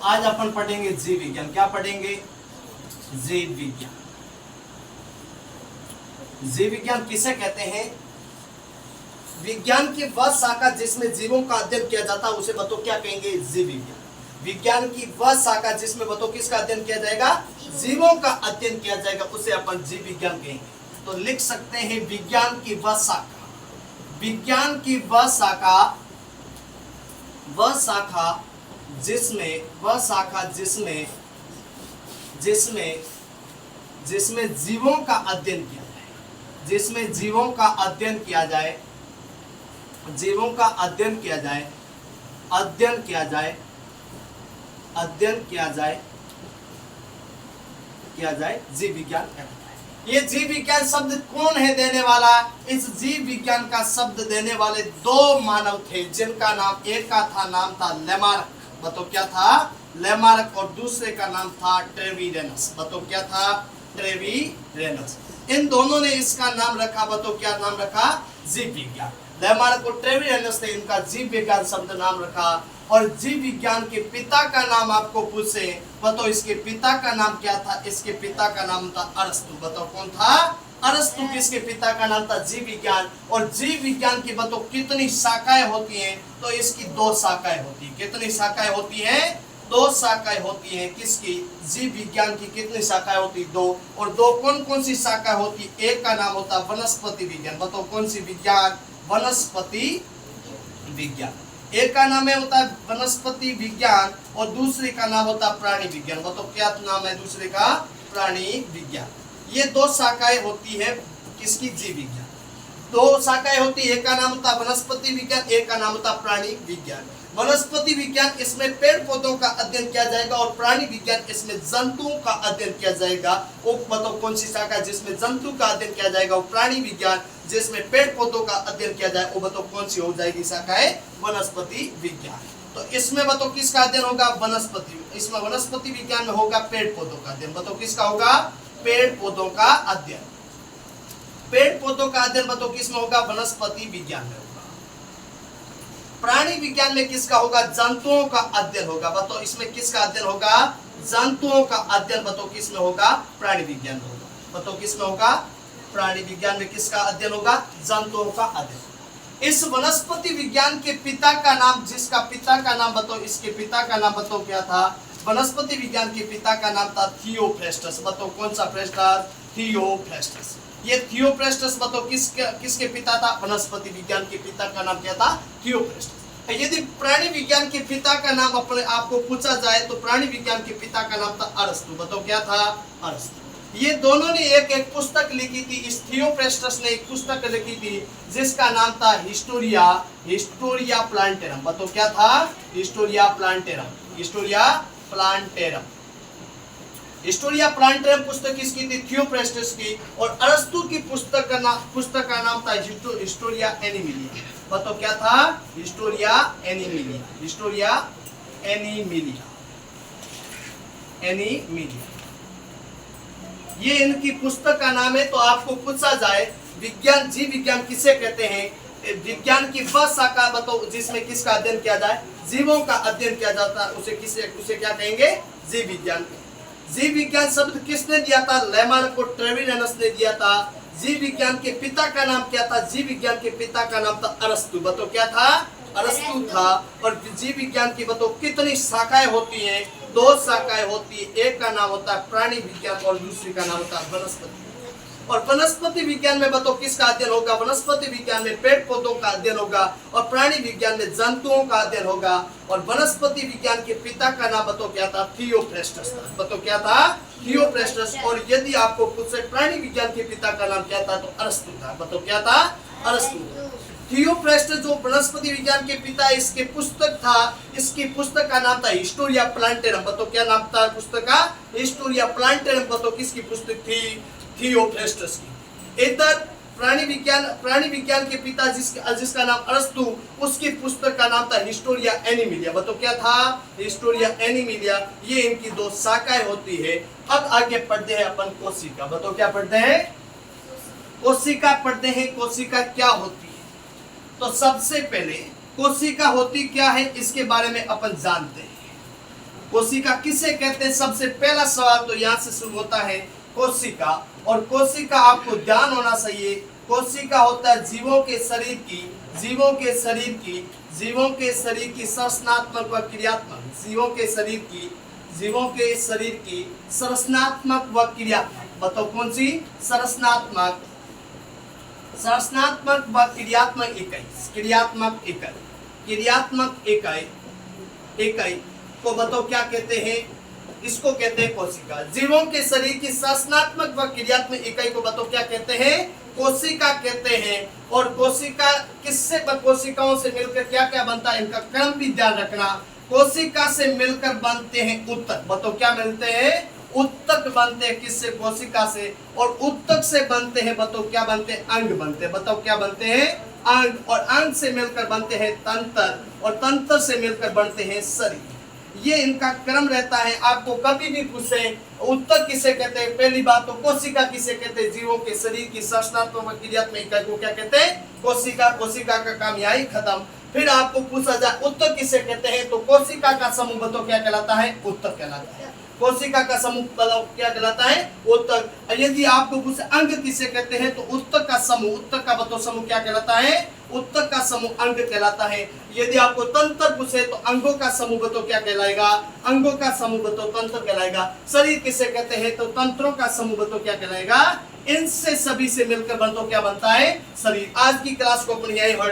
आज अपन पढ़ेंगे जीव विज्ञान। क्या पढ़ेंगे? जीव विज्ञान। जीव विज्ञान किसे कहते हैं? विज्ञान की वह शाखा जिसमें जीवों का अध्ययन किया जाता है उसे बताओ क्या कहेंगे? जीव विज्ञान। विज्ञान की वह शाखा जिसमें बताओ किसका अध्ययन किया जाएगा? जीवों का अध्ययन किया जाएगा, उसे अपन जीव विज्ञान कहेंगे। तो लिख सकते हैं विज्ञान की वह शाखा, विज्ञान की वह शाखा जिसमें जीवों का अध्ययन किया जाए, जिसमें जीवों का अध्ययन किया जाए, जीवों का अध्ययन किया जाए, अध्ययन किया जाए, अध्ययन किया जाए, किया जाए, जीव विज्ञान कहलाता है। ये जीव विज्ञान शब्द कौन है देने वाला? इस जीव विज्ञान का शब्द देने वाले दो मानव थे, जिनका नाम, एक का था नाम था लेमार्क, बताओ क्या था? लेमार्क, और दूसरे का नाम था ट्रेविरेनस, बताओ क्या था? ट्रेविरेनस। इन दोनों ने इसका नाम रखा, बताओ क्या नाम रखा? जीव विज्ञान। लेमार्क और ट्रेविरेनस ने इनका जीव विज्ञान शब्द नाम रखा। और जीव विज्ञान के पिता का नाम आपको पूछे, बताओ इसके पिता का नाम क्या था? इसके पिता का नाम था अरस्तु, बताओ कौन था? अरस्तु किसके पिता का नाम था? जीव विज्ञान। और जीव विज्ञान की बताओ कितनी शाखाएं होती हैं? तो इसकी दो शाखाएं होती हैं। कितनी शाखाएं होती हैं? दो शाखाएं होती हैं। किसकी? जीव विज्ञान की कितनी शाखाएं होती? दो। और दो कौन कौन सी शाखाएं होती? एक का नाम होता वनस्पति विज्ञान, बताओ कौन सी विज्ञान? वनस्पति विज्ञान। एक का नाम है होता है वनस्पति विज्ञान और दूसरे का नाम होता है प्राणी विज्ञान, बताओ क्या नाम है दूसरे का? प्राणी विज्ञान। ये दो शाखाएं होती है किसकी? जीव विज्ञान। दो शाखाएं होती है, एक का नाम होता है वनस्पति विज्ञान, एक का नाम होता है प्राणी विज्ञान। वनस्पति विज्ञान इसमें पेड़ पौधों का अध्ययन किया जाएगा और प्राणी विज्ञान इसमें जंतुओं का अध्ययन किया जाएगा। वो बताओ कौन सी शाखा है जिसमें जंतु का अध्ययन किया जाएगा? और प्राणी विज्ञान जिसमें पेड़ पौधों का अध्ययन किया जाए, वो बताओ कौन सी हो जाएगी शाखा? है वनस्पति विज्ञान। तो इसमें बताओ किसका अध्ययन होगा? वनस्पति। इसमें वनस्पति विज्ञान में होगा पेड़ पौधों का अध्ययन, बताओ किसका होगा? पेड़ पौधों का अध्ययन। पेड़ पौधों का अध्ययन बताओ किसमें होगा? वनस्पति विज्ञान में होगा। प्राणी विज्ञान में किसका होगा? जंतुओं का अध्ययन होगा, बताओ इसमें किसका अध्ययन होगा? जंतुओं का अध्ययन, बताओ किसमें होगा? प्राणी विज्ञान में होगा, बताओ किसमें होगा? प्राणी विज्ञान में किसका अध्ययन होगा? जंतुओं का अध्ययन। इस वनस्पति विज्ञान के पिता का नाम, जिसका पिता का नाम बताओ, इसके पिता का नाम बताओ क्या था? वनस्पति विज्ञान के पिता का नाम था थियोफ्रेस्टस, बताओ कौन सा फ्रेस्टस? थियोफ्रेस्टस। ये थियोफ्रेस्टस बताओ किसके पिता था? वनस्पति विज्ञान के पिता का नाम क्या था? थियोफ्रेस्टस। यदि प्राणी विज्ञान के पिता का नाम अपने आपको पूछा जाए तो प्राणी विज्ञान के पिता का नाम था अरस्तु, बताओ क्या था? अरस्तु। ये दोनों ने एक एक पुस्तक लिखी थी। इस थियोफ्रेस्टस ने एक पुस्तक लिखी थी जिसका नाम था हिस्टोरिया प्लांटेरम, बताओ क्या था? Historia plantarum, Historia plantarum. Historia plantarum पुस्तक किसकी थी? थियोफ्रेस्टस की। और अरस्तु की पुस्तक का नाम था हिस्टोरिया एनिमिलिया, बताओ क्या था? Historia Animalia, Historia Animalia, Animalia. ये इनकी पुस्तक का नाम है। तो आपको पूछा जाए विज्ञान, जीव विज्ञान किसे कहते हैं? विज्ञान की वह शाखा बताओ जिसमें किसका अध्ययन किया जाए? जीवों का अध्ययन किया जाता है, उसे क्या कहेंगे? जीव विज्ञान। जीव विज्ञान शब्द किसने दिया था? लेमार्क और ट्रेविरेनस ने दिया था। जीव विज्ञान के पिता का नाम क्या था? जीव विज्ञान के पिता का नाम था अरस्तु, बताओ क्या था? अरस्तु था। और जीव विज्ञान की बताओ कितनी शाखाएं होती हैं? दो शाखाएं होती है। एक का नाम होता है प्राणी विज्ञान और दूसरी का नाम होता है वनस्पति। और वनस्पति विज्ञान में बताओ किसका अध्ययन होगा? वनस्पति विज्ञान में पेड़ पौधों का अध्ययन होगा और प्राणी विज्ञान में जंतुओं का अध्ययन होगा। और वनस्पति विज्ञान के पिता का नाम बताओ क्या था? थियोफ्रेस्टस था, बताओ क्या था? थियोफ्रेस्टस। और यदि आपको पूछे प्राणी विज्ञान के पिता का नाम क्या था? तो अरस्तु था, बताओ क्या था? अरस्तु। थियोफ्रेस्टस जो वनस्पति विज्ञान के पिता, इसके पुस्तक था, इसकी पुस्तक का नाम था हिस्टोरिया प्लांटेरम, बताओ क्या नाम था पुस्तक का? Historia plantarum. बताओ किसकी पुस्तक थी? थियोफ्रेस्टस की। इधर प्राणी विज्ञान के पिता जिसका नाम अरस्तु, उसकी पुस्तक का नाम था हिस्टोरिया एनिमिलिया, बताओ क्या था? Historia Animalia. ये इनकी दो शाखाएं होती है। अब आगे पढ़ते हैं अपन कोशिका, बताओ क्या पढ़ते हैं? कोशिका पढ़ते हैं। कोशिका क्या होती है? तो सबसे पहले कोशिका होती क्या है इसके बारे में अपन जानते हैं। कोशिका किसे कहते हैं? सबसे पहला सवाल तो यहाँ से शुरू होता है, कोशिका। और कोशिका आपको ध्यान होना चाहिए, कोशिका होता है जीवों के शरीर की संरचनात्मक व क्रियात्मक, जीवों के शरीर की संरचनात्मक व क्रियात्मक। बताओ कौन सी? संरचनात्मक व क्रियात्मक इकाई को बताओ क्या कहते हैं? इसको कहते हैं कोशिका। जीवों के शरीर की संरचनात्मक व क्रियात्मक इकाई को बताओ क्या कहते हैं? कोशिका कहते हैं। और कोशिका किससे, कोशिकाओं से मिलकर क्या क्या बनता है? इनका क्रम भी ध्यान रखना। कोशिका से मिलकर बनते हैं ऊतक। बताओ क्या मिलते हैं? ऊतक बनते हैं। किससे? कोशिका से। और ऊतक से बनते हैं, बताओ क्या बनते हैं? अंग बनते हैं। बताओ क्या बनते हैं? अंग। और अंग से मिलकर बनते हैं तंत्र, और तंत्र से मिलकर बनते हैं शरीर। ये इनका क्रम रहता है। आपको कभी भी पूछे ऊतक किसे कहते हैं, पहली बात तो कोशिका किसे कहते हैं? जीवों के शरीर की संरचनात्मक क्रियात्मक इकाई को क्या कहते हैं? कोशिका। कोशिका का काम यही खत्म। फिर आपको पूछा जाए ऊतक किसे कहते हैं, तो कोशिका का समूह बताओ क्या कहलाता है? ऊतक कहलाता है। कोशिका का समूह बताओ क्या कहलाता है? ऊतक। यदि आपको पूछे अंग किसे कहते हैं, तो ऊतक का समूह, ऊतक का बताओ समूह क्या कहलाता है? ऊतक का समूह अंग कहलाता है। यदि आपको तंत्र पूछे तो अंगों का समूह बताओ क्या कहलाएगा? अंगों का समूह बताओ तंत्र कहलाएगा। शरीर किसे कहते हैं, तो तंत्रों का समूह बताओ क्या कहलाएगा? इनसे सभी से मिलकर बताओ क्या बनता है? शरीर। आज की क्लास को अपन यही होल्ड